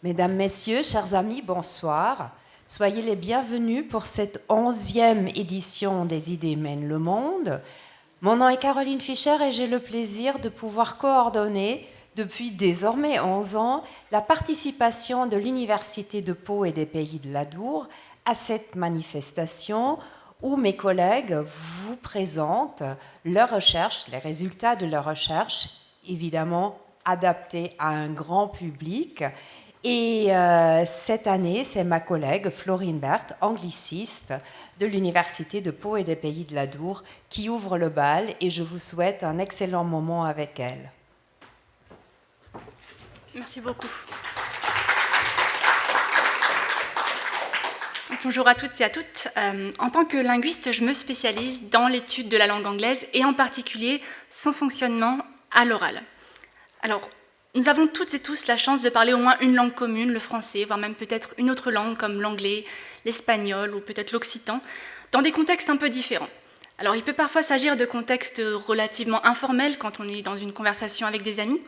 Mesdames, Messieurs, chers amis, bonsoir. Soyez les bienvenus pour cette 11e édition des Idées mènent le monde. Mon nom est Caroline Fischer et j'ai le plaisir de pouvoir coordonner depuis désormais 11 ans la participation de l'Université de Pau et des Pays de l'Adour à cette manifestation où mes collègues vous présentent leurs recherches, les résultats de leurs recherches, évidemment adaptés à un grand public. Et cette année, c'est ma collègue Florine Berthe, angliciste de l'Université de Pau et des Pays de l'Adour, qui ouvre le bal et je vous souhaite un excellent moment avec elle. Merci beaucoup. Bonjour à toutes et à toutes. En tant que linguiste, je me spécialise dans l'étude de la langue anglaise et en particulier son fonctionnement à l'oral. Alors, nous avons toutes et tous la chance de parler au moins une langue commune, le français, voire même peut-être une autre langue comme l'anglais, l'espagnol ou peut-être l'occitan, dans des contextes un peu différents. Alors, il peut parfois s'agir de contextes relativement informels quand on est dans une conversation avec des amis,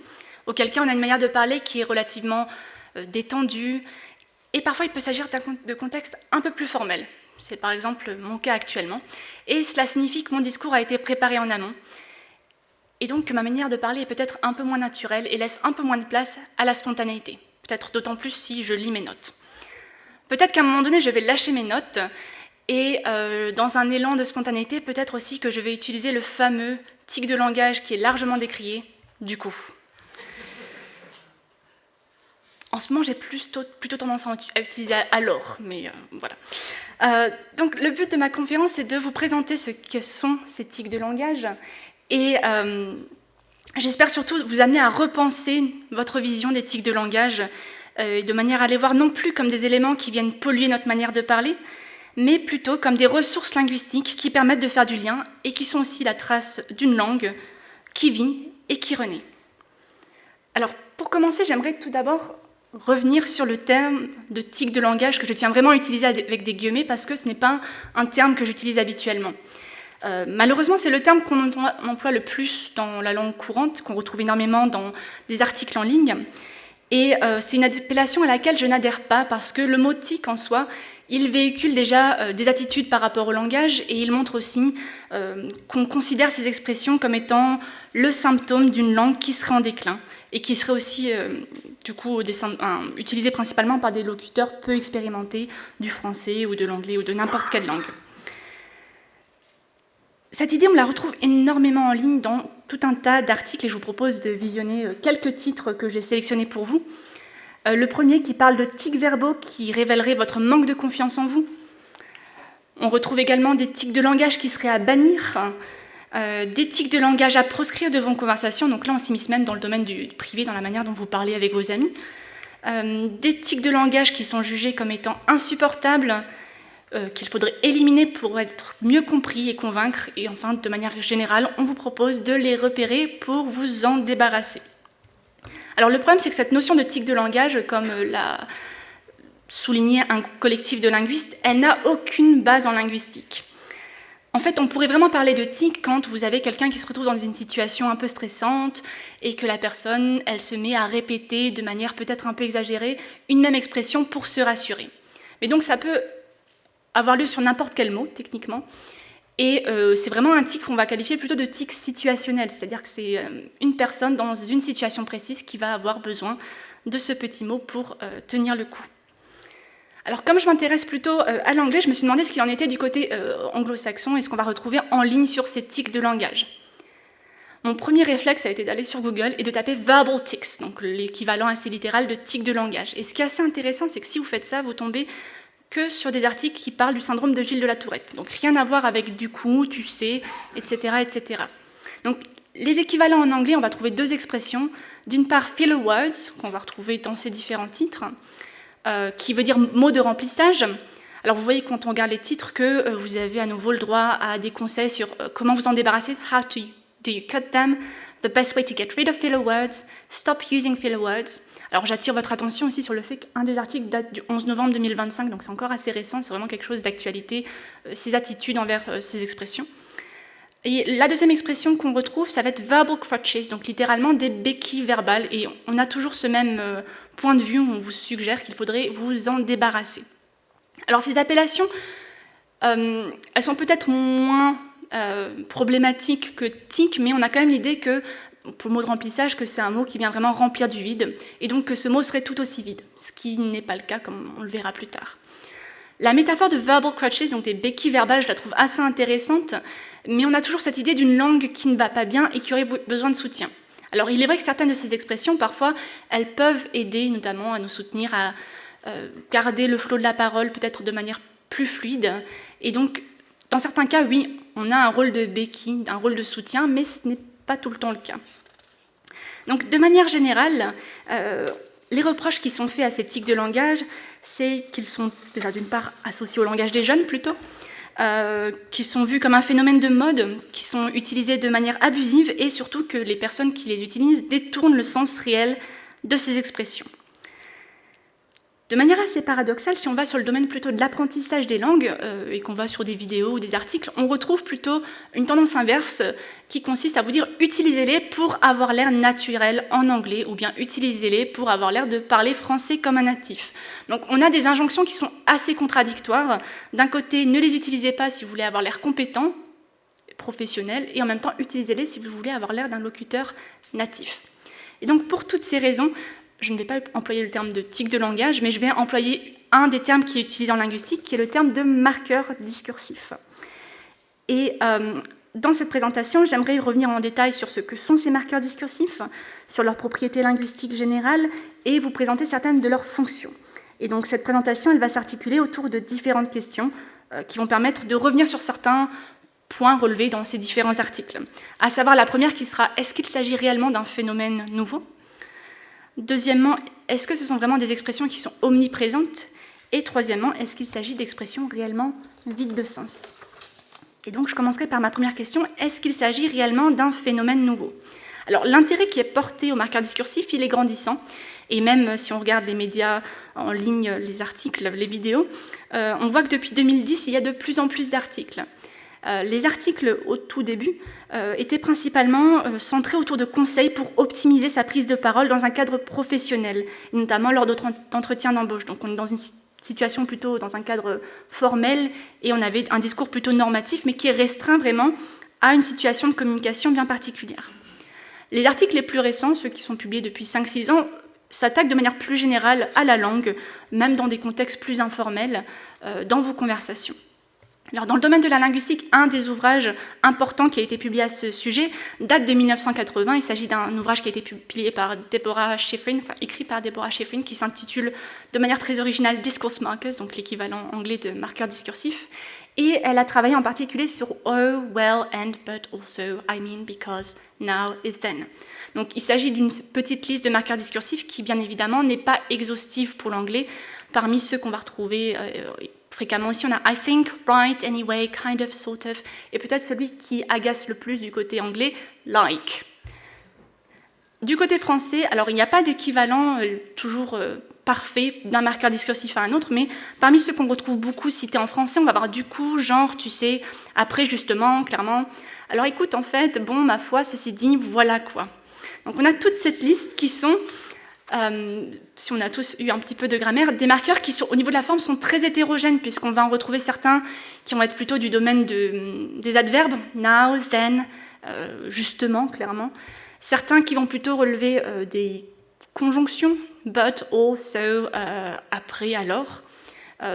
auquel cas on a une manière de parler qui est relativement détendue, et parfois il peut s'agir de contextes un peu plus formels. C'est par exemple mon cas actuellement, et cela signifie que mon discours a été préparé en amont, et donc que ma manière de parler est peut-être un peu moins naturelle et laisse un peu moins de place à la spontanéité. Peut-être d'autant plus si je lis mes notes. Peut-être qu'à un moment donné, je vais lâcher mes notes et dans un élan de spontanéité, peut-être aussi que je vais utiliser le fameux tic de langage qui est largement décrié, du coup. En ce moment, j'ai plutôt tendance à utiliser alors, mais voilà. Donc le but de ma conférence, c'est de vous présenter ce que sont ces tics de langage. Et j'espère surtout vous amener à repenser votre vision des tics de langage de manière à les voir non plus comme des éléments qui viennent polluer notre manière de parler, mais plutôt comme des ressources linguistiques qui permettent de faire du lien et qui sont aussi la trace d'une langue qui vit et qui renaît. Alors, pour commencer, j'aimerais tout d'abord revenir sur le terme de tic de langage que je tiens vraiment à utiliser avec des guillemets parce que ce n'est pas un terme que j'utilise habituellement. Malheureusement, c'est le terme qu'on emploie le plus dans la langue courante, qu'on retrouve énormément dans des articles en ligne. Et c'est une appellation à laquelle je n'adhère pas parce que le mot tic en soi, il véhicule déjà des attitudes par rapport au langage et il montre aussi qu'on considère ces expressions comme étant le symptôme d'une langue qui serait en déclin et qui serait aussi du coup utilisée principalement par des locuteurs peu expérimentés du français ou de l'anglais ou de n'importe quelle langue. Cette idée, on la retrouve énormément en ligne dans tout un tas d'articles et je vous propose de visionner quelques titres que j'ai sélectionnés pour vous. Le premier qui parle de tics verbaux qui révéleraient votre manque de confiance en vous. On retrouve également des tics de langage qui seraient à bannir, des tics de langage à proscrire de vos conversations, donc là on s'immisce même dans le domaine du privé, dans la manière dont vous parlez avec vos amis. Des tics de langage qui sont jugés comme étant insupportables, qu'il faudrait éliminer pour être mieux compris et convaincre. Et enfin, de manière générale, on vous propose de les repérer pour vous en débarrasser. Alors le problème, c'est que cette notion de tic de langage, comme l'a souligné un collectif de linguistes, elle n'a aucune base en linguistique. En fait, on pourrait vraiment parler de tic quand vous avez quelqu'un qui se retrouve dans une situation un peu stressante et que la personne, elle se met à répéter de manière peut-être un peu exagérée une même expression pour se rassurer. Mais donc ça peut avoir lieu sur n'importe quel mot, techniquement. Et c'est vraiment un tic qu'on va qualifier plutôt de tic situationnel, c'est-à-dire que c'est une personne dans une situation précise qui va avoir besoin de ce petit mot pour tenir le coup. Alors, comme je m'intéresse plutôt à l'anglais, je me suis demandé ce qu'il en était du côté anglo-saxon et ce qu'on va retrouver en ligne sur ces tics de langage. Mon premier réflexe a été d'aller sur Google et de taper verbal tics, donc l'équivalent assez littéral de tic de langage. Et ce qui est assez intéressant, c'est que si vous faites ça, vous tombez que sur des articles qui parlent du syndrome de Gilles de la Tourette. Donc rien à voir avec du coup, tu sais, etc., etc. Donc les équivalents en anglais, on va trouver deux expressions. D'une part, filler words, qu'on va retrouver dans ces différents titres, qui veut dire mot de remplissage. Alors vous voyez quand on regarde les titres que vous avez à nouveau le droit à des conseils sur comment vous en débarrasser, how do you cut them, the best way to get rid of filler words, stop using filler words. Alors j'attire votre attention aussi sur le fait qu'un des articles date du 11 novembre 2025, donc c'est encore assez récent, c'est vraiment quelque chose d'actualité, ces attitudes envers ces expressions. Et la deuxième expression qu'on retrouve, ça va être verbal crutches, donc littéralement des béquilles verbales. Et on a toujours ce même point de vue où on vous suggère qu'il faudrait vous en débarrasser. Alors ces appellations, elles sont peut-être moins problématiques que tic, mais on a quand même l'idée que, pour le mot de remplissage, que c'est un mot qui vient vraiment remplir du vide, et donc que ce mot serait tout aussi vide, ce qui n'est pas le cas, comme on le verra plus tard. La métaphore de verbal crutches, donc des béquilles verbales, je la trouve assez intéressante, mais on a toujours cette idée d'une langue qui ne va pas bien et qui aurait besoin de soutien. Alors il est vrai que certaines de ces expressions, parfois, elles peuvent aider notamment à nous soutenir, à garder le flot de la parole peut-être de manière plus fluide. Et donc, dans certains cas, oui, on a un rôle de béquille, un rôle de soutien, mais ce n'est pas tout le temps le cas. Donc, de manière générale, les reproches qui sont faits à ces tics de langage, c'est qu'ils sont déjà d'une part associés au langage des jeunes plutôt, qui sont vus comme un phénomène de mode, qui sont utilisés de manière abusive et surtout que les personnes qui les utilisent détournent le sens réel de ces expressions. De manière assez paradoxale, si on va sur le domaine plutôt de l'apprentissage des langues et qu'on va sur des vidéos ou des articles, on retrouve plutôt une tendance inverse qui consiste à vous dire « utilisez-les pour avoir l'air naturel en anglais » ou bien « utilisez-les pour avoir l'air de parler français comme un natif ». Donc on a des injonctions qui sont assez contradictoires. D'un côté, ne les utilisez pas si vous voulez avoir l'air compétent, professionnel, et en même temps, utilisez-les si vous voulez avoir l'air d'un locuteur natif. Et donc pour toutes ces raisons, je ne vais pas employer le terme de tic de langage, mais je vais employer un des termes qui est utilisé en linguistique, qui est le terme de marqueur discursif. Et dans cette présentation, j'aimerais revenir en détail sur ce que sont ces marqueurs discursifs, sur leurs propriétés linguistiques générales, et vous présenter certaines de leurs fonctions. Et donc cette présentation, elle va s'articuler autour de différentes questions qui vont permettre de revenir sur certains points relevés dans ces différents articles. À savoir la première qui sera, est-ce qu'il s'agit réellement d'un phénomène nouveau ? Deuxièmement, est-ce que ce sont vraiment des expressions qui sont omniprésentes ? Et troisièmement, est-ce qu'il s'agit d'expressions réellement vides de sens ? Et donc, je commencerai par ma première question. Est-ce qu'il s'agit réellement d'un phénomène nouveau ? Alors, l'intérêt qui est porté au marqueur discursif, il est grandissant. Et même si on regarde les médias en ligne, les articles, les vidéos, on voit que depuis 2010, il y a de plus en plus d'articles. Les articles au tout début étaient principalement centrés autour de conseils pour optimiser sa prise de parole dans un cadre professionnel, notamment lors d'entretiens d'embauche. Donc on est dans une situation plutôt dans un cadre formel et on avait un discours plutôt normatif, mais qui est restreint vraiment à une situation de communication bien particulière. Les articles les plus récents, ceux qui sont publiés depuis 5-6 ans, s'attaquent de manière plus générale à la langue, même dans des contextes plus informels, dans vos conversations. Alors, dans le domaine de la linguistique, un des ouvrages importants qui a été publié à ce sujet date de 1980. Il s'agit d'un ouvrage qui a été publié par Deborah Schifrin, écrit par Deborah Schifrin, qui s'intitule de manière très originale Discourse Markers, donc l'équivalent anglais de marqueur discursif. Et elle a travaillé en particulier sur oh, well, and, but also, I mean, because, now, is then. Donc, il s'agit d'une petite liste de marqueurs discursifs qui, bien évidemment, n'est pas exhaustive pour l'anglais. Parmi ceux qu'on va retrouver fréquemment aussi, on a I think, right, anyway, kind of, sort of, et peut-être celui qui agace le plus du côté anglais, like. Du côté français, alors il n'y a pas d'équivalent toujours parfait d'un marqueur discursif à un autre, mais parmi ceux qu'on retrouve beaucoup cités en français, on va avoir du coup, genre, tu sais, après, justement, clairement. Alors écoute, en fait, bon, ma foi, ceci dit, voilà quoi. Donc on a toute cette liste qui sont, si on a tous eu un petit peu de grammaire, des marqueurs qui, au niveau de la forme, sont très hétérogènes, puisqu'on va en retrouver certains qui vont être plutôt du domaine des adverbes, now, then, justement, clairement. Certains qui vont plutôt relever des conjonctions, but, also, après, alors.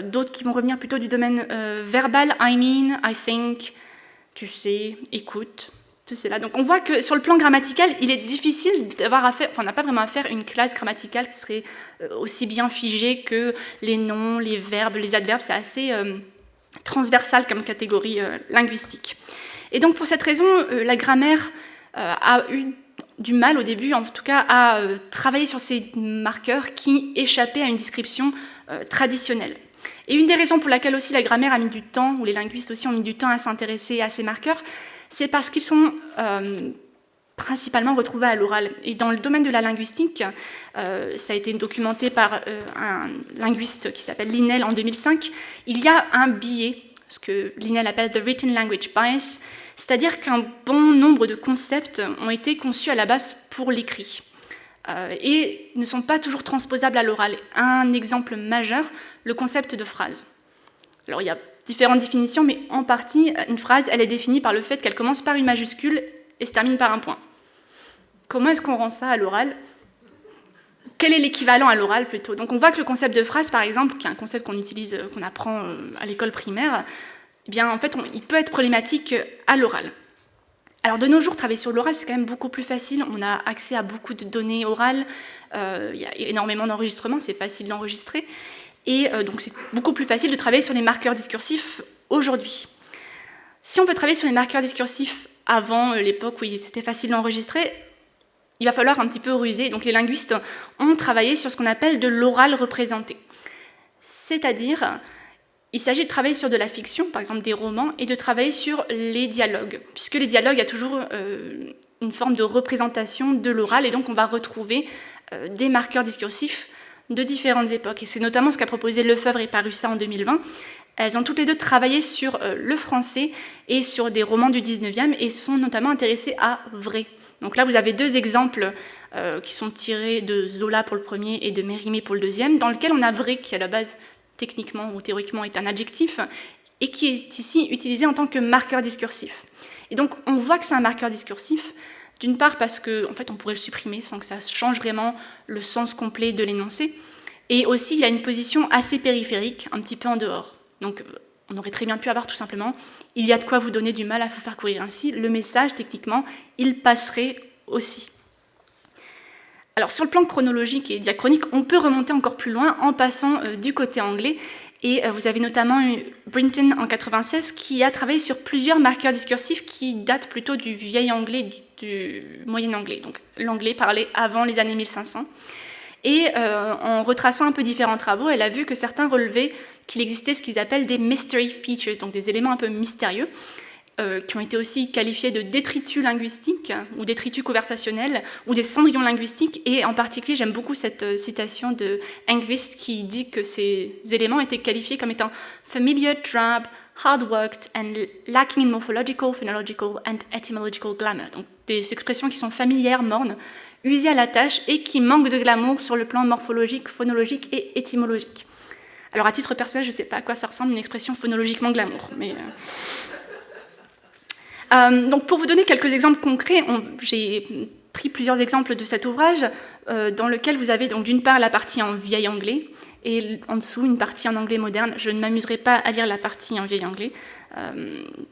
D'autres qui vont revenir plutôt du domaine verbal, I mean, I think, tu sais, écoute. Tout cela. Donc on voit que sur le plan grammatical, il est difficile d'avoir affaire, on n'a pas vraiment à faire une classe grammaticale qui serait aussi bien figée que les noms, les verbes, les adverbes. C'est assez transversal comme catégorie linguistique. Et donc pour cette raison, la grammaire a eu du mal au début, en tout cas, à travailler sur ces marqueurs qui échappaient à une description traditionnelle. Et une des raisons pour laquelle aussi la grammaire a mis du temps, ou les linguistes aussi ont mis du temps à s'intéresser à ces marqueurs, c'est parce qu'ils sont principalement retrouvés à l'oral. Et dans le domaine de la linguistique, ça a été documenté par un linguiste qui s'appelle Linnell en 2005, il y a un biais, ce que Linnell appelle « the written language bias », C'est-à-dire qu'un bon nombre de concepts ont été conçus à la base pour l'écrit et ne sont pas toujours transposables à l'oral. Un exemple majeur, le concept de phrase. Alors il y a différentes définitions, mais en partie, une phrase, elle est définie par le fait qu'elle commence par une majuscule et se termine par un point. Comment est-ce qu'on rend ça à l'oral ? Quel est l'équivalent à l'oral plutôt ? Donc on voit que le concept de phrase, par exemple, qui est un concept qu'on utilise, qu'on apprend à l'école primaire, eh bien, en fait, il peut être problématique à l'oral. Alors de nos jours, travailler sur l'oral, c'est quand même beaucoup plus facile. On a accès à beaucoup de données orales, il y a énormément d'enregistrements, c'est facile d'enregistrer. Et donc c'est beaucoup plus facile de travailler sur les marqueurs discursifs aujourd'hui. Si on veut travailler sur les marqueurs discursifs avant l'époque où c'était facile d'enregistrer, il va falloir un petit peu ruser. Donc les linguistes ont travaillé sur ce qu'on appelle de l'oral représenté. C'est-à-dire, il s'agit de travailler sur de la fiction, par exemple des romans, et de travailler sur les dialogues, puisque les dialogues, il y a toujours une forme de représentation de l'oral, et donc on va retrouver des marqueurs discursifs de différentes époques. Et c'est notamment ce qu'a proposé Lefebvre et Parussa en 2020. Elles ont toutes les deux travaillé sur le français et sur des romans du 19e, et se sont notamment intéressées à vrai. Donc là, vous avez deux exemples qui sont tirés de Zola pour le premier et de Mérimée pour le deuxième, dans lequel on a vrai, qui à la base, techniquement ou théoriquement, est un adjectif, et qui est ici utilisé en tant que marqueur discursif. Et donc, on voit que c'est un marqueur discursif, d'une part parce qu'en fait, on pourrait le supprimer sans que ça change vraiment le sens complet de l'énoncé, et aussi, il a une position assez périphérique, un petit peu en dehors. Donc, on aurait très bien pu avoir tout simplement « il y a de quoi vous donner du mal à vous faire courir ainsi », le message, techniquement, il passerait aussi. Alors, sur le plan chronologique et diachronique, on peut remonter encore plus loin en passant du côté anglais. Et vous avez notamment eu Brinton en 1996 qui a travaillé sur plusieurs marqueurs discursifs qui datent plutôt du vieil anglais, du moyen anglais, donc l'anglais parlé avant les années 1500. Et en retraçant un peu différents travaux, elle a vu que certains relevaient qu'il existait ce qu'ils appellent des mystery features, donc des éléments un peu mystérieux, qui ont été aussi qualifiés de détritus linguistiques ou détritus conversationnels ou des cendrillons linguistiques. Et en particulier, j'aime beaucoup cette citation de Engqvist qui dit que ces éléments étaient qualifiés comme étant familiar, drab, hard-worked and lacking in morphological, phonological and etymological glamour. Donc des expressions qui sont familières, mornes, usées à la tâche et qui manquent de glamour sur le plan morphologique, phonologique et étymologique. Alors à titre personnel, je ne sais pas à quoi ça ressemble une expression phonologiquement glamour, mais... Donc pour vous donner quelques exemples concrets, j'ai pris plusieurs exemples de cet ouvrage dans lequel vous avez donc d'une part la partie en vieil anglais et en dessous une partie en anglais moderne. Je ne m'amuserai pas à lire la partie en vieil anglais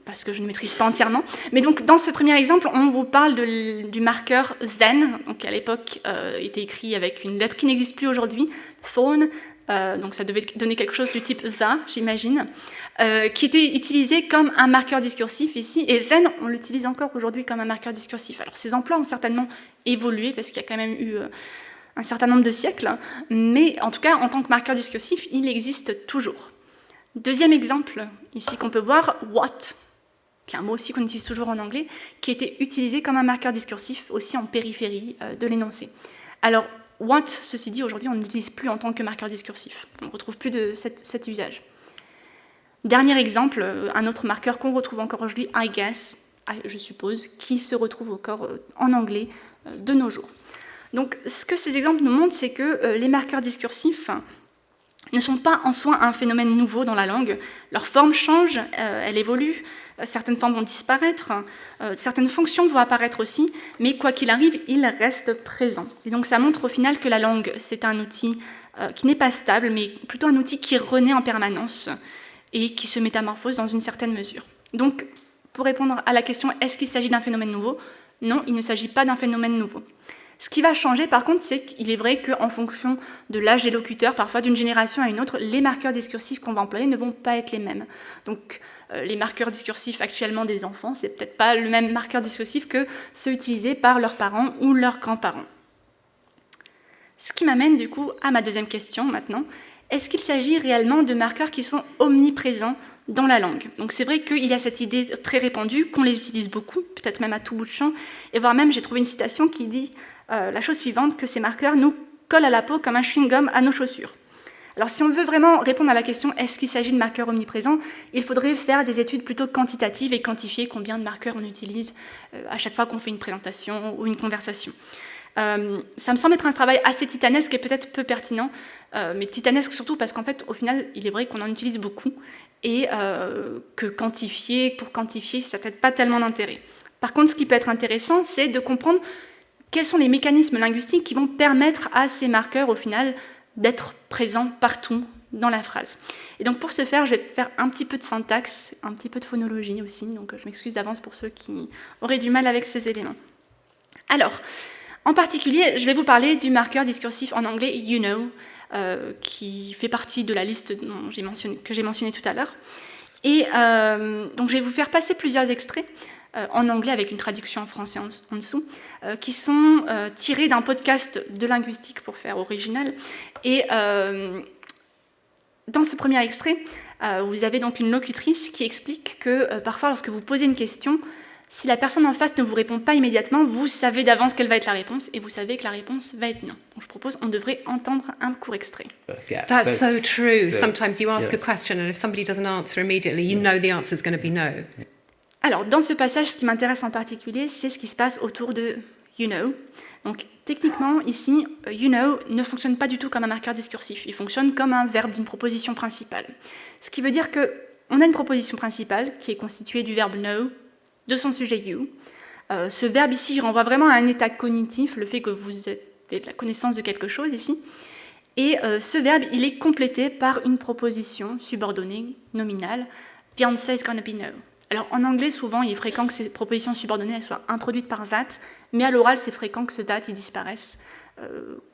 parce que je ne maîtrise pas entièrement. Mais donc dans ce premier exemple, on vous parle du marqueur then, donc qui à l'époque était écrit avec une lettre qui n'existe plus aujourd'hui, thorn. Donc ça devait donner quelque chose du type the, j'imagine, qui était utilisé comme un marqueur discursif ici, et then, on l'utilise encore aujourd'hui comme un marqueur discursif. Alors ces emplois ont certainement évolué, parce qu'il y a quand même eu un certain nombre de siècles, mais en tout cas, en tant que marqueur discursif, il existe toujours. Deuxième exemple, ici qu'on peut voir, what, qui est un mot aussi qu'on utilise toujours en anglais, qui était utilisé comme un marqueur discursif, aussi en périphérie de l'énoncé. Alors, what, ceci dit, aujourd'hui, on ne l'utilise plus en tant que marqueur discursif. On ne retrouve plus de cet usage. Dernier exemple, un autre marqueur qu'on retrouve encore aujourd'hui, I guess, je suppose, qui se retrouve encore en anglais de nos jours. Donc, ce que ces exemples nous montrent, c'est que les marqueurs discursifs ne sont pas en soi un phénomène nouveau dans la langue. Leur forme change, elle évolue, certaines formes vont disparaître, certaines fonctions vont apparaître aussi, mais quoi qu'il arrive, ils restent présents. Et donc ça montre au final que la langue, c'est un outil qui n'est pas stable, mais plutôt un outil qui renaît en permanence et qui se métamorphose dans une certaine mesure. Donc, pour répondre à la question, est-ce qu'il s'agit d'un phénomène nouveau ? Non, il ne s'agit pas d'un phénomène nouveau. Ce qui va changer, par contre, c'est qu'il est vrai qu'en fonction de l'âge des locuteurs, parfois d'une génération à une autre, les marqueurs discursifs qu'on va employer ne vont pas être les mêmes. Donc, les marqueurs discursifs actuellement des enfants, c'est peut-être pas le même marqueur discursif que ceux utilisés par leurs parents ou leurs grands-parents. Ce qui m'amène du coup à ma deuxième question maintenant. Est-ce qu'il s'agit réellement de marqueurs qui sont omniprésents dans la langue ? Donc c'est vrai qu'il y a cette idée très répandue qu'on les utilise beaucoup, peut-être même à tout bout de champ, et voire même j'ai trouvé une citation qui dit la chose suivante, que ces marqueurs nous collent à la peau comme un chewing-gum à nos chaussures. Alors si on veut vraiment répondre à la question est-ce qu'il s'agit de marqueurs omniprésents, il faudrait faire des études plutôt quantitatives et quantifier combien de marqueurs on utilise à chaque fois qu'on fait une présentation ou une conversation. Ça me semble être un travail assez titanesque et peut-être peu pertinent, mais titanesque surtout parce qu'en fait, au final, il est vrai qu'on en utilise beaucoup et que pour quantifier, ça n'a peut-être pas tellement d'intérêt. Par contre, ce qui peut être intéressant, c'est de comprendre quels sont les mécanismes linguistiques qui vont permettre à ces marqueurs, au final, d'être présents partout dans la phrase. Et donc pour ce faire, je vais faire un petit peu de syntaxe, un petit peu de phonologie aussi, donc je m'excuse d'avance pour ceux qui auraient du mal avec ces éléments. Alors, en particulier, je vais vous parler du marqueur discursif en anglais you know, qui fait partie de la liste que j'ai mentionnée tout à l'heure. Et donc je vais vous faire passer plusieurs extraits en anglais avec une traduction en français en dessous, qui sont tirés d'un podcast de linguistique pour faire original. Et dans ce premier extrait, vous avez donc une locutrice qui explique que parfois lorsque vous posez une question, si la personne en face ne vous répond pas immédiatement, vous savez d'avance quelle va être la réponse et vous savez que la réponse va être non. Donc je propose, on devrait entendre un court extrait. That's so true. Sometimes you ask a question and if somebody doesn't answer immediately, you know the answer is going to be no. Alors, dans ce passage, ce qui m'intéresse en particulier, c'est ce qui se passe autour de you know. Donc, techniquement, ici, you know ne fonctionne pas du tout comme un marqueur discursif. Il fonctionne comme un verbe d'une proposition principale. Ce qui veut dire qu'on a une proposition principale qui est constituée du verbe know, de son sujet you. Ce verbe ici renvoie vraiment à un état cognitif, le fait que vous avez de la connaissance de quelque chose ici. Et ce verbe, il est complété par une proposition subordonnée nominale. The answer is gonna be no. Alors en anglais, souvent, il est fréquent que ces propositions subordonnées elles soient introduites par that, mais à l'oral, c'est fréquent que ce that il disparaisse,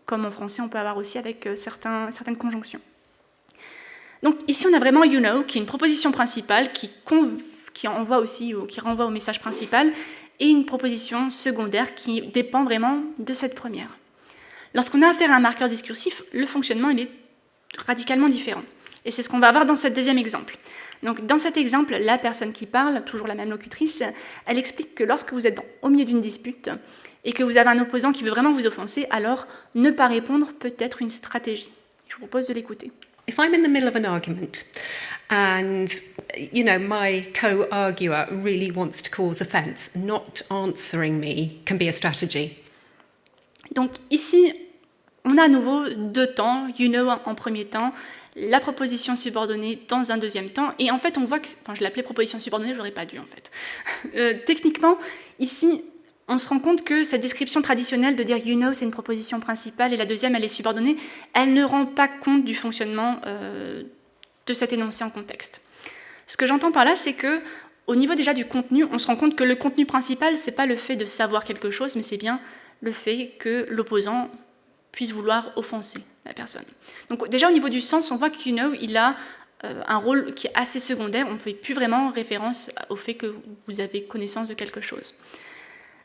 comme en français, on peut avoir aussi avec certaines conjonctions. Donc ici, on a vraiment you know, qui est une proposition principale qui envoie aussi ou qui renvoie au message principal, et une proposition secondaire qui dépend vraiment de cette première. Lorsqu'on a affaire à un marqueur discursif, le fonctionnement il est radicalement différent. Et c'est ce qu'on va avoir dans ce deuxième exemple. Donc, dans cet exemple, la personne qui parle, toujours la même locutrice, elle explique que lorsque vous êtes au milieu d'une dispute et que vous avez un opposant qui veut vraiment vous offenser, alors ne pas répondre peut être une stratégie. Je vous propose de l'écouter. If I'm in the middle of an argument and, you know, my co-arguer really wants to cause offence, not answering me can be a strategy. Donc ici, on a à nouveau deux temps, you know en premier temps, la proposition subordonnée dans un deuxième temps, et en fait on voit que, je l'appelais proposition subordonnée, j'aurais pas dû en fait. Techniquement, ici, on se rend compte que cette description traditionnelle de dire you know c'est une proposition principale et la deuxième elle est subordonnée, elle ne rend pas compte du fonctionnement de cet énoncé en contexte. Ce que j'entends par là, c'est que au niveau déjà du contenu, on se rend compte que le contenu principal, c'est pas le fait de savoir quelque chose, mais c'est bien le fait que l'opposant puisse vouloir offenser la personne. Donc déjà au niveau du sens, on voit que you know, il a un rôle qui est assez secondaire, on ne fait plus vraiment référence au fait que vous avez connaissance de quelque chose.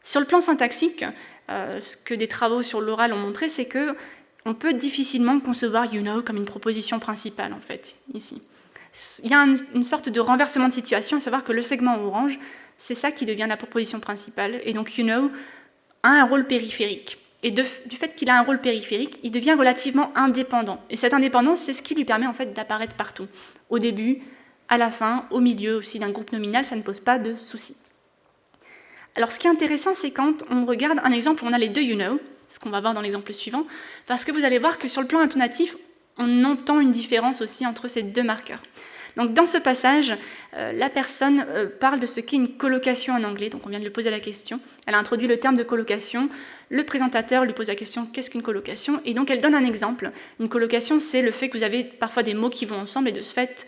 Sur le plan syntaxique, ce que des travaux sur l'oral ont montré, c'est qu'on peut difficilement concevoir you know comme une proposition principale en fait, ici. Il y a une sorte de renversement de situation, à savoir que le segment orange, c'est ça qui devient la proposition principale, et donc you know a un rôle périphérique. Et du fait qu'il a un rôle périphérique, il devient relativement indépendant. Et cette indépendance, c'est ce qui lui permet en fait d'apparaître partout. Au début, à la fin, au milieu aussi d'un groupe nominal, ça ne pose pas de souci. Alors ce qui est intéressant, c'est quand on regarde un exemple où on a les deux you know, ce qu'on va voir dans l'exemple suivant, parce que vous allez voir que sur le plan intonatif, on entend une différence aussi entre ces deux marqueurs. Donc dans ce passage, la personne parle de ce qu'est une colocation en anglais, donc on vient de lui poser la question, elle a introduit le terme de colocation, le présentateur lui pose la question « qu'est-ce qu'une colocation ?» et donc elle donne un exemple. Une colocation, c'est le fait que vous avez parfois des mots qui vont ensemble et de ce fait,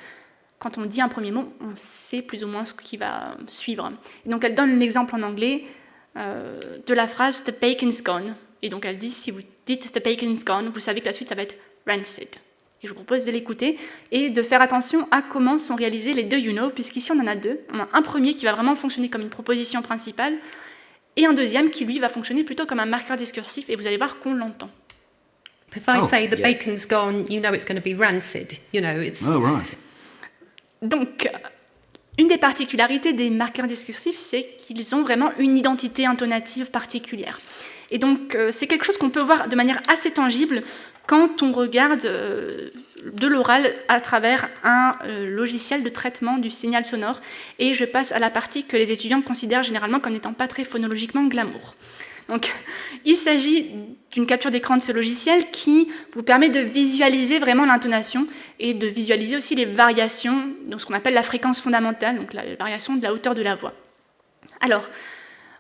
quand on dit un premier mot, on sait plus ou moins ce qui va suivre. Et donc elle donne l'exemple en anglais de la phrase « the bacon's gone » et donc elle dit « si vous dites « the bacon's gone », vous savez que la suite ça va être « rancid ». Et je vous propose de l'écouter et de faire attention à comment sont réalisés les deux you know, puisqu'ici on en a deux. On a un premier qui va vraiment fonctionner comme une proposition principale et un deuxième qui, lui, va fonctionner plutôt comme un marqueur discursif et vous allez voir qu'on l'entend. If I say the bacon's gone, you know it's going to be rancid. You know, it's... Oh, right. Donc, une des particularités des marqueurs discursifs, c'est qu'ils ont vraiment une identité intonative particulière. Et donc, c'est quelque chose qu'on peut voir de manière assez tangible quand on regarde de l'oral à travers un logiciel de traitement du signal sonore. Et je passe à la partie que les étudiants considèrent généralement comme n'étant pas très phonologiquement glamour. Donc, il s'agit d'une capture d'écran de ce logiciel qui vous permet de visualiser vraiment l'intonation et de visualiser aussi les variations, donc ce qu'on appelle la fréquence fondamentale, donc la variation de la hauteur de la voix. Alors,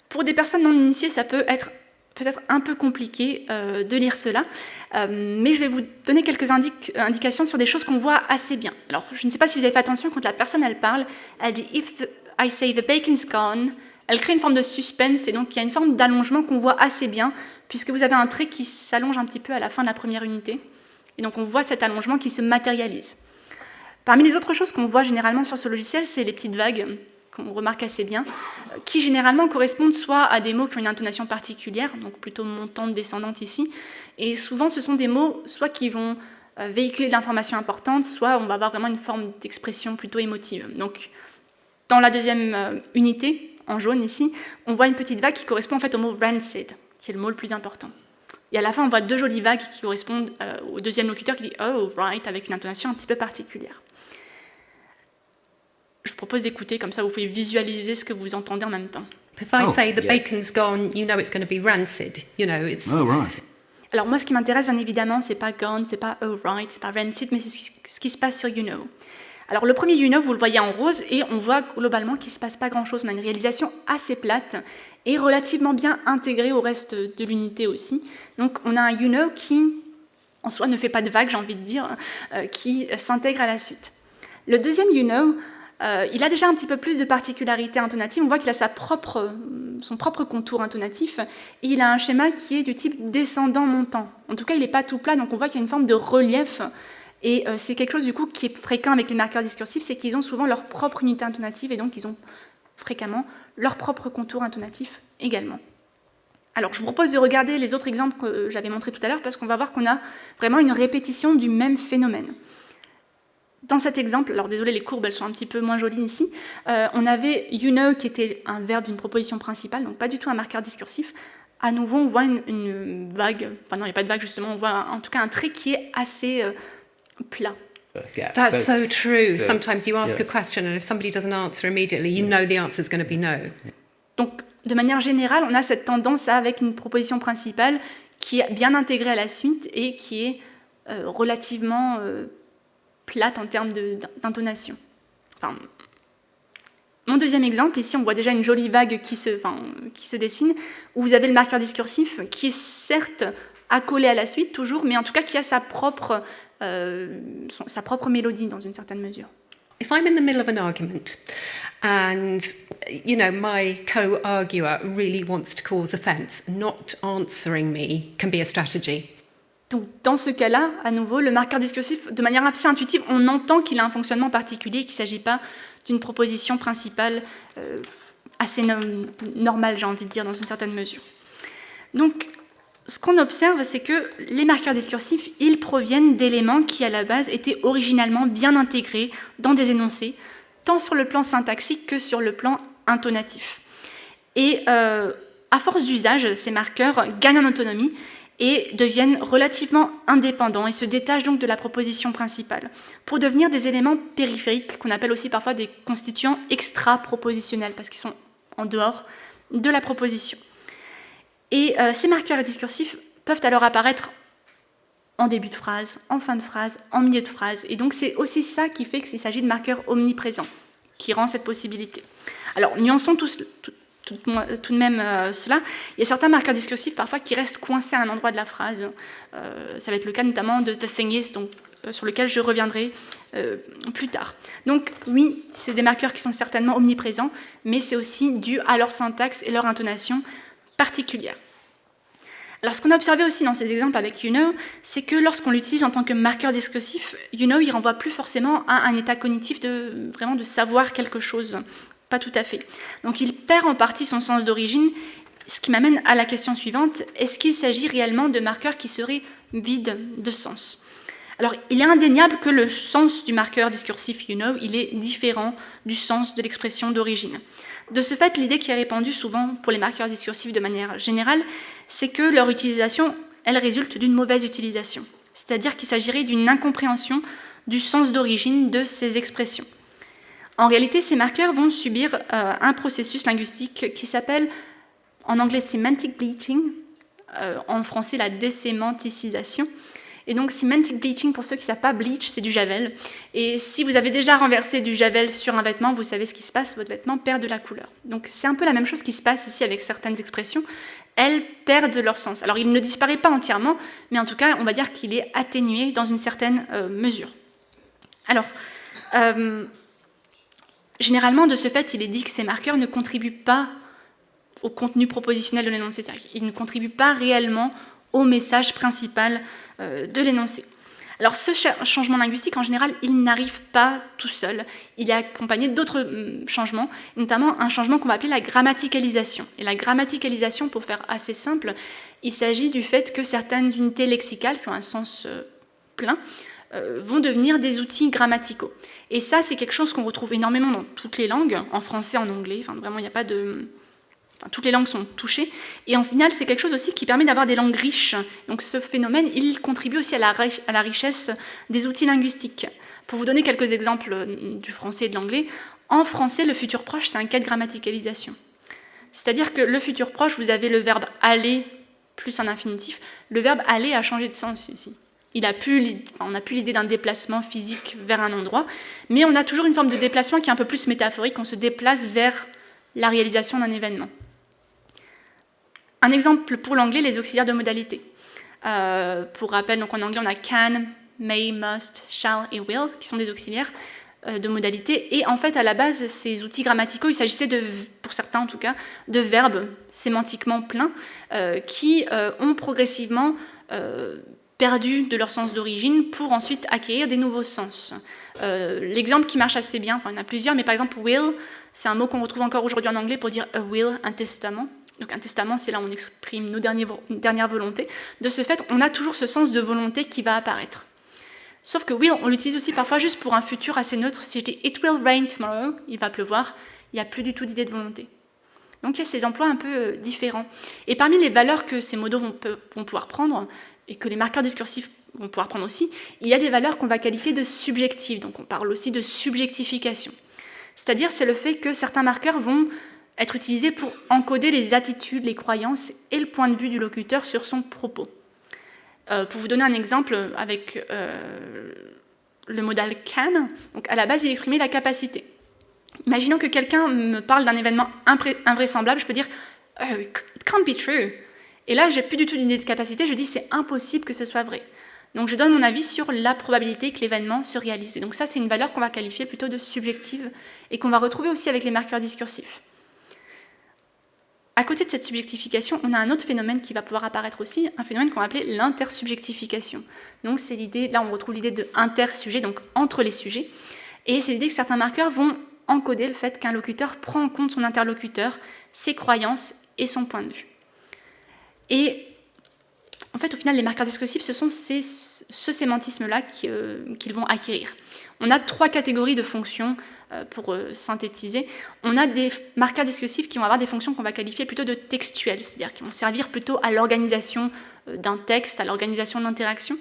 pour des personnes non initiées, ça peut être peut-être un peu compliqué de lire cela, mais je vais vous donner quelques indications sur des choses qu'on voit assez bien. Alors, je ne sais pas si vous avez fait attention, quand la personne elle parle, elle dit « If I say the bacon's gone », elle crée une forme de suspense, et donc il y a une forme d'allongement qu'on voit assez bien, puisque vous avez un trait qui s'allonge un petit peu à la fin de la première unité, et donc on voit cet allongement qui se matérialise. Parmi les autres choses qu'on voit généralement sur ce logiciel, c'est les petites vagues, qu'on remarque assez bien, qui généralement correspondent soit à des mots qui ont une intonation particulière, donc plutôt montante, descendante ici, et souvent ce sont des mots soit qui vont véhiculer de l'information importante, soit on va avoir vraiment une forme d'expression plutôt émotive. Donc dans la deuxième unité, en jaune ici, on voit une petite vague qui correspond en fait au mot rancid, qui est le mot le plus important. Et à la fin, on voit deux jolies vagues qui correspondent au deuxième locuteur qui dit « Oh, right » avec une intonation un petit peu particulière. Je vous propose d'écouter, comme ça vous pouvez visualiser ce que vous entendez en même temps. If I say the bacon's gone, you know it's going to be rancid. You know, it's... Oh, right. Alors moi, ce qui m'intéresse, bien évidemment, c'est pas gone, c'est pas oh right, c'est pas rancid, mais c'est ce qui se passe sur you know. Alors le premier you know, vous le voyez en rose, et on voit globalement qu'il ne se passe pas grand-chose. On a une réalisation assez plate et relativement bien intégrée au reste de l'unité aussi. Donc on a un you know qui, en soi, ne fait pas de vague, j'ai envie de dire, qui s'intègre à la suite. Le deuxième you know, il a déjà un petit peu plus de particularité intonative. On voit qu'il a son propre contour intonatif, et il a un schéma qui est du type descendant-montant. En tout cas, il n'est pas tout plat, donc on voit qu'il y a une forme de relief. Et c'est quelque chose du coup qui est fréquent avec les marqueurs discursifs, c'est qu'ils ont souvent leur propre unité intonative, et donc ils ont fréquemment leur propre contour intonatif également. Alors je vous propose de regarder les autres exemples que j'avais montrés tout à l'heure, parce qu'on va voir qu'on a vraiment une répétition du même phénomène. Dans cet exemple, alors désolé, les courbes elles sont un petit peu moins jolies ici, on avait you know qui était un verbe d'une proposition principale, donc pas du tout un marqueur discursif. À nouveau, on voit une vague, enfin non, il n'y a pas de vague justement, on voit en tout cas un trait qui est assez plat. That's so true. Sometimes you ask a question and if somebody doesn't answer immediately, you know the answer is going to be no. Donc, de manière générale, on a cette tendance avec une proposition principale qui est bien intégrée à la suite et qui est relativement plate en termes d'intonation. Enfin, mon deuxième exemple, ici, on voit déjà une jolie vague qui se dessine, où vous avez le marqueur discursif qui est certes accolé à la suite, toujours, mais en tout cas qui a sa propre mélodie dans une certaine mesure. If I'm in the middle of an argument and, you know, my co-arguer really wants to cause offence, not answering me can be a strategy. Donc, dans ce cas-là, à nouveau, le marqueur discursif, de manière assez intuitive, on entend qu'il a un fonctionnement particulier, qu'il ne s'agit pas d'une proposition principale assez normale, j'ai envie de dire, dans une certaine mesure. Donc, ce qu'on observe, c'est que les marqueurs discursifs, ils proviennent d'éléments qui, à la base, étaient originalement bien intégrés dans des énoncés, tant sur le plan syntaxique que sur le plan intonatif. Et à force d'usage, ces marqueurs gagnent en autonomie et deviennent relativement indépendants et se détachent donc de la proposition principale, pour devenir des éléments périphériques, qu'on appelle aussi parfois des constituants extra-propositionnels, parce qu'ils sont en dehors de la proposition. Et ces marqueurs discursifs peuvent alors apparaître en début de phrase, en fin de phrase, en milieu de phrase. Et donc c'est aussi ça qui fait qu'il s'agit de marqueurs omniprésents, qui rend cette possibilité. Alors nuançons tout de même cela. Il y a certains marqueurs discursifs parfois qui restent coincés à un endroit de la phrase. Ça va être le cas notamment de the thing is, donc, sur lequel je reviendrai plus tard. Donc oui, c'est des marqueurs qui sont certainement omniprésents, mais c'est aussi dû à leur syntaxe et leur intonation particulière. Alors ce qu'on a observé aussi dans ces exemples avec you know, c'est que lorsqu'on l'utilise en tant que marqueur discursif, you know, il renvoie plus forcément à un état cognitif de savoir quelque chose. Pas tout à fait. Donc il perd en partie son sens d'origine, ce qui m'amène à la question suivante, est-ce qu'il s'agit réellement de marqueurs qui seraient vides de sens ? Alors il est indéniable que le sens du marqueur discursif you know, il est différent du sens de l'expression d'origine. De ce fait, l'idée qui est répandue souvent pour les marqueurs discursifs de manière générale, c'est que leur utilisation, elle résulte d'une mauvaise utilisation. c'est-à-dire qu'il s'agirait d'une incompréhension du sens d'origine de ces expressions. En réalité, ces marqueurs vont subir un processus linguistique qui s'appelle, en anglais, semantic bleaching, en français, la désémanticisation. Et donc, semantic bleaching, pour ceux qui ne savent pas, bleach, c'est du javel. Et si vous avez déjà renversé du javel sur un vêtement, vous savez ce qui se passe, votre vêtement perd de la couleur. Donc, c'est un peu la même chose qui se passe ici avec certaines expressions. Elles perdent leur sens. Alors, il ne disparaît pas entièrement, mais en tout cas, on va dire qu'il est atténué dans une certaine mesure. Alors, généralement, de ce fait, il est dit que ces marqueurs ne contribuent pas au contenu propositionnel de l'énoncé. C'est-à-dire qu'ils ne contribuent pas réellement au message principal de l'énoncé. Alors ce changement linguistique, en général, il n'arrive pas tout seul. Il est accompagné d'autres changements, notamment un changement qu'on va appeler la grammaticalisation. Et la grammaticalisation, pour faire assez simple, il s'agit du fait que certaines unités lexicales, qui ont un sens plein, vont devenir des outils grammaticaux. Et ça, c'est quelque chose qu'on retrouve énormément dans toutes les langues, en français, en anglais, enfin vraiment, il n'y a pas de... toutes les langues sont touchées, et en final, c'est quelque chose aussi qui permet d'avoir des langues riches. Donc ce phénomène, il contribue aussi à la richesse des outils linguistiques. Pour vous donner quelques exemples du français et de l'anglais, en français, le futur proche, c'est un cas de grammaticalisation. C'est-à-dire que le futur proche, vous avez le verbe aller plus un infinitif. Le verbe aller a changé de sens ici. On n'a plus l'idée d'un déplacement physique vers un endroit, mais on a toujours une forme de déplacement qui est un peu plus métaphorique, on se déplace vers la réalisation d'un événement. Un exemple pour l'anglais, les auxiliaires de modalité. Pour rappel, donc en anglais, on a can, may, must, shall et will, qui sont des auxiliaires de modalité. Et en fait, à la base, ces outils grammaticaux, il s'agissait, pour certains en tout cas, de verbes sémantiquement pleins qui ont progressivement perdu de leur sens d'origine pour ensuite acquérir des nouveaux sens. L'exemple qui marche assez bien, il y en a plusieurs, mais par exemple, will, c'est un mot qu'on retrouve encore aujourd'hui en anglais pour dire a will, un testament. Donc un testament, c'est là où on exprime nos dernières volontés. De ce fait, on a toujours ce sens de volonté qui va apparaître. Sauf que will, on l'utilise aussi parfois juste pour un futur assez neutre. Si je dis it will rain tomorrow, il va pleuvoir, il n'y a plus du tout d'idée de volonté. Donc il y a ces emplois un peu différents. Et parmi les valeurs que ces modos vont pouvoir prendre, et que les marqueurs discursifs vont pouvoir prendre aussi, il y a des valeurs qu'on va qualifier de subjectives. Donc on parle aussi de subjectification. C'est-à-dire, c'est le fait que certains marqueurs vont être utilisés pour encoder les attitudes, les croyances et le point de vue du locuteur sur son propos. Pour vous donner un exemple avec le modal can, donc à la base, il exprimait la capacité. Imaginons que quelqu'un me parle d'un événement invraisemblable, je peux dire « Oh, it can't be true ». Et là, j'ai plus du tout d'idée de capacité, je dis « c'est impossible que ce soit vrai ». Donc je donne mon avis sur la probabilité que l'événement se réalise. Et donc ça, c'est une valeur qu'on va qualifier plutôt de subjective et qu'on va retrouver aussi avec les marqueurs discursifs. À côté de cette subjectification, on a un autre phénomène qui va pouvoir apparaître aussi, un phénomène qu'on va appeler l'intersubjectification. Donc c'est l'idée, là on retrouve l'idée de intersujet, donc entre les sujets, et c'est l'idée que certains marqueurs vont encoder le fait qu'un locuteur prend en compte son interlocuteur, ses croyances et son point de vue. Et en fait, au final, les marqueurs discursifs, ce sont ce sémantisme-là qu'ils vont acquérir. On a 3 catégories de fonctions pour synthétiser. On a des marqueurs discursifs qui vont avoir des fonctions qu'on va qualifier plutôt de textuelles, c'est-à-dire qui vont servir plutôt à l'organisation d'un texte, à l'organisation de l'interaction.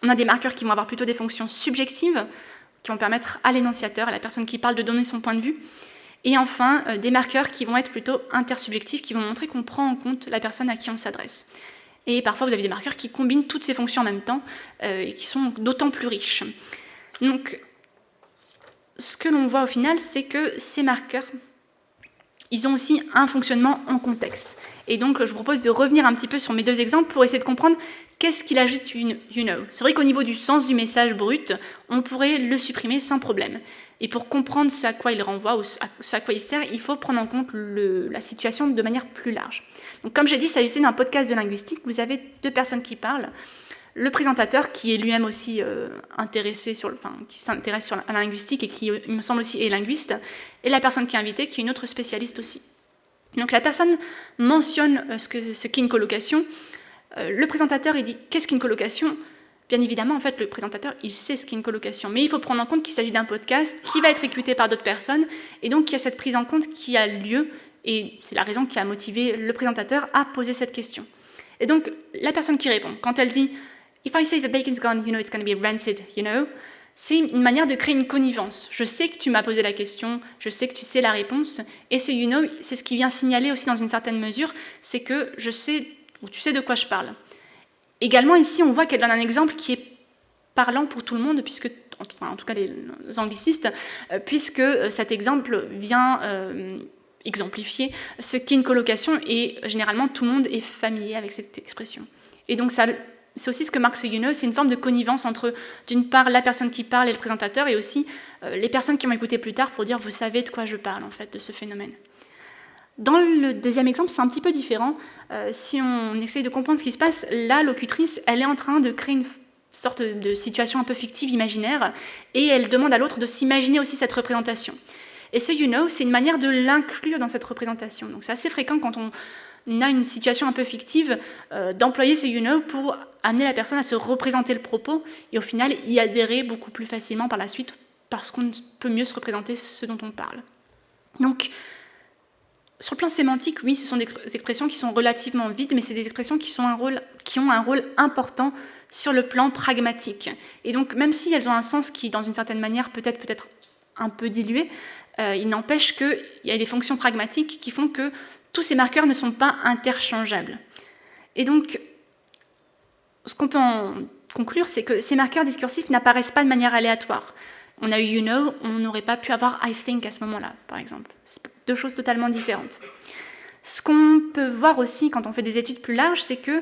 On a des marqueurs qui vont avoir plutôt des fonctions subjectives, qui vont permettre à l'énonciateur, à la personne qui parle, de donner son point de vue. Et enfin, des marqueurs qui vont être plutôt intersubjectifs, qui vont montrer qu'on prend en compte la personne à qui on s'adresse. Et parfois, vous avez des marqueurs qui combinent toutes ces fonctions en même temps et qui sont d'autant plus riches. Donc, ce que l'on voit au final, c'est que ces marqueurs, ils ont aussi un fonctionnement en contexte. Et donc, je vous propose de revenir un petit peu sur mes 2 exemples pour essayer de comprendre qu'est-ce qu'il ajoute you know. C'est vrai qu'au niveau du sens du message brut, on pourrait le supprimer sans problème. Et pour comprendre ce à quoi il renvoie ou ce à quoi il sert, il faut prendre en compte la situation de manière plus large. Donc, comme j'ai dit, il s'agissait d'un podcast de linguistique. Vous avez 2 personnes qui parlent. Le présentateur, qui est lui-même aussi qui s'intéresse à la linguistique et qui, il me semble aussi, est linguiste, et la personne qui est invitée, qui est une autre spécialiste aussi. Donc la personne mentionne ce qu'est une colocation. Le présentateur, il dit « qu'est-ce qu'une colocation ?» Bien évidemment, en fait, le présentateur, il sait ce qu'est une colocation, mais il faut prendre en compte qu'il s'agit d'un podcast qui va être écouté par d'autres personnes, et donc il y a cette prise en compte qui a lieu, et c'est la raison qui a motivé le présentateur à poser cette question. Et donc, la personne qui répond, quand elle dit If I say the bacon's gone, it's going to be rented, c'est une manière de créer une connivence. Je sais que tu m'as posé la question, je sais que tu sais la réponse, et ce c'est ce qui vient signaler aussi dans une certaine mesure, c'est que je sais, ou tu sais de quoi je parle. Également ici, on voit qu'elle donne un exemple qui est parlant pour tout le monde, puisque, en tout cas les anglicistes, puisque cet exemple vient exemplifier ce qu'est une colocation, et généralement tout le monde est familier avec cette expression. Et donc c'est aussi ce que marque ce c'est une forme de connivence entre, d'une part, la personne qui parle et le présentateur, et aussi les personnes qui vont écouter plus tard pour dire « vous savez de quoi je parle, en fait, de ce phénomène ». Dans le deuxième exemple, c'est un petit peu différent. Si on essaye de comprendre ce qui se passe, la locutrice, elle est en train de créer une sorte de situation un peu fictive, imaginaire, et elle demande à l'autre de s'imaginer aussi cette représentation. Et ce c'est une manière de l'inclure dans cette représentation. Donc c'est assez fréquent quand on a une situation un peu fictive, d'employer ce pour amener la personne à se représenter le propos, et au final y adhérer beaucoup plus facilement par la suite, parce qu'on peut mieux se représenter ce dont on parle. Donc, sur le plan sémantique, oui, ce sont des expressions qui sont relativement vides, mais c'est des expressions qui ont un rôle important sur le plan pragmatique. Et donc, même si elles ont un sens qui, dans une certaine manière, peut-être un peu dilué, il n'empêche qu'il y a des fonctions pragmatiques qui font que tous ces marqueurs ne sont pas interchangeables. Et donc, ce qu'on peut en conclure, c'est que ces marqueurs discursifs n'apparaissent pas de manière aléatoire. On a eu on n'aurait pas pu avoir I think à ce moment-là, par exemple. C'est deux choses totalement différentes. Ce qu'on peut voir aussi quand on fait des études plus larges, c'est que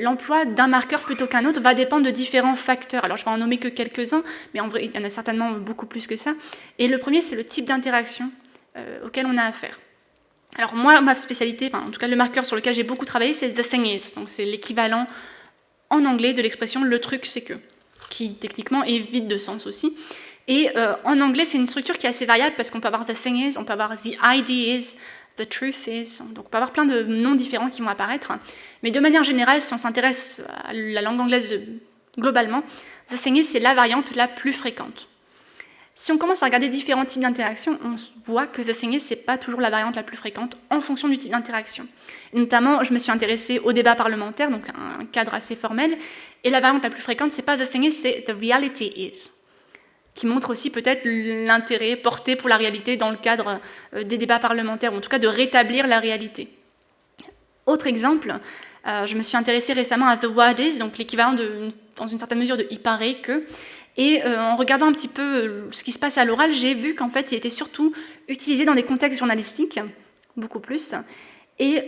l'emploi d'un marqueur plutôt qu'un autre va dépendre de différents facteurs. Alors je vais en nommer que quelques-uns, mais en vrai, il y en a certainement beaucoup plus que ça. Et le premier, c'est le type d'interaction auquel on a affaire. Alors moi, ma spécialité, en tout cas le marqueur sur lequel j'ai beaucoup travaillé, c'est the thing is. Donc c'est l'équivalent en anglais de l'expression le truc c'est que, qui techniquement est vide de sens aussi. Et en anglais, c'est une structure qui est assez variable parce qu'on peut avoir the thing is, on peut avoir the idea is, the truth is. Donc on peut avoir plein de noms différents qui vont apparaître. Mais de manière générale, si on s'intéresse à la langue anglaise globalement, the thing is, c'est la variante la plus fréquente. Si on commence à regarder différents types d'interactions, on voit que the thing is, c'est pas toujours la variante la plus fréquente en fonction du type d'interaction. Et notamment, je me suis intéressée au débat parlementaire, donc un cadre assez formel, et la variante la plus fréquente, c'est pas the thing is, c'est the reality is, qui montre aussi peut-être l'intérêt porté pour la réalité dans le cadre des débats parlementaires, ou en tout cas de rétablir la réalité. Autre exemple, je me suis intéressée récemment à the word is, donc l'équivalent dans une certaine mesure de il paraît que. Et en regardant un petit peu ce qui se passe à l'oral, j'ai vu qu'en fait, il était surtout utilisé dans des contextes journalistiques, beaucoup plus. Et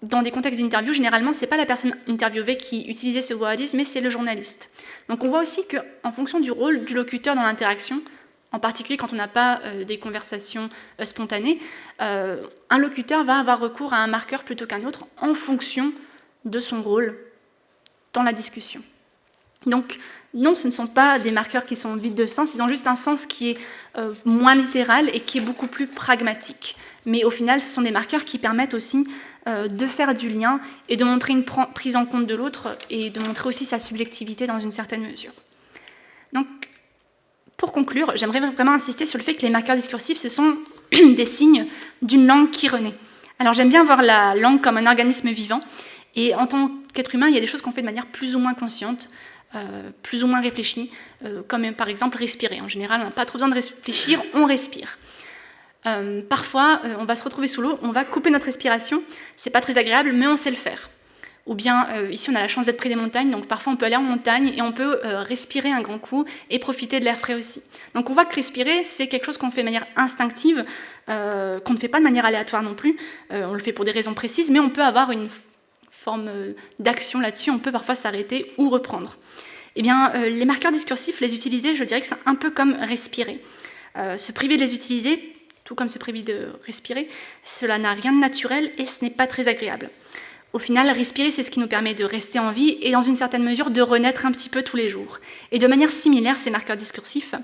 dans des contextes d'interview, généralement, ce n'est pas la personne interviewée qui utilisait ce word is, mais c'est le journaliste. Donc on voit aussi qu'en fonction du rôle du locuteur dans l'interaction, en particulier quand on n'a pas des conversations spontanées, un locuteur va avoir recours à un marqueur plutôt qu'un autre en fonction de son rôle dans la discussion. Donc, non, ce ne sont pas des marqueurs qui sont vides de sens, ils ont juste un sens qui est moins littéral et qui est beaucoup plus pragmatique. Mais au final, ce sont des marqueurs qui permettent aussi de faire du lien et de montrer une prise en compte de l'autre et de montrer aussi sa subjectivité dans une certaine mesure. Donc, pour conclure, j'aimerais vraiment insister sur le fait que les marqueurs discursifs, ce sont des signes d'une langue qui renaît. Alors, j'aime bien voir la langue comme un organisme vivant, et en tant qu'être humain, il y a des choses qu'on fait de manière plus ou moins consciente, plus ou moins réfléchie, comme par exemple respirer. En général, on n'a pas trop besoin de réfléchir, on respire. Parfois, on va se retrouver sous l'eau, on va couper notre respiration, c'est pas très agréable, mais on sait le faire. Ou bien, ici, on a la chance d'être près des montagnes, donc parfois on peut aller en montagne et on peut respirer un grand coup et profiter de l'air frais aussi. Donc on voit que respirer, c'est quelque chose qu'on fait de manière instinctive, qu'on ne fait pas de manière aléatoire non plus, on le fait pour des raisons précises, mais on peut avoir une forme d'action là-dessus, on peut parfois s'arrêter ou reprendre. Eh bien, les marqueurs discursifs, les utiliser, je dirais que c'est un peu comme respirer. Se priver de les utiliser, tout comme se priver de respirer, cela n'a rien de naturel et ce n'est pas très agréable. Au final, respirer, c'est ce qui nous permet de rester en vie et dans une certaine mesure de renaître un petit peu tous les jours. Et de manière similaire, ces marqueurs discursifs,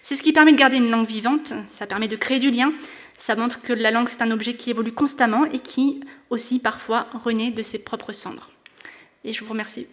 c'est ce qui permet de garder une langue vivante, ça permet de créer du lien, ça montre que la langue c'est un objet qui évolue constamment et qui aussi parfois renaît de ses propres cendres. Et je vous remercie.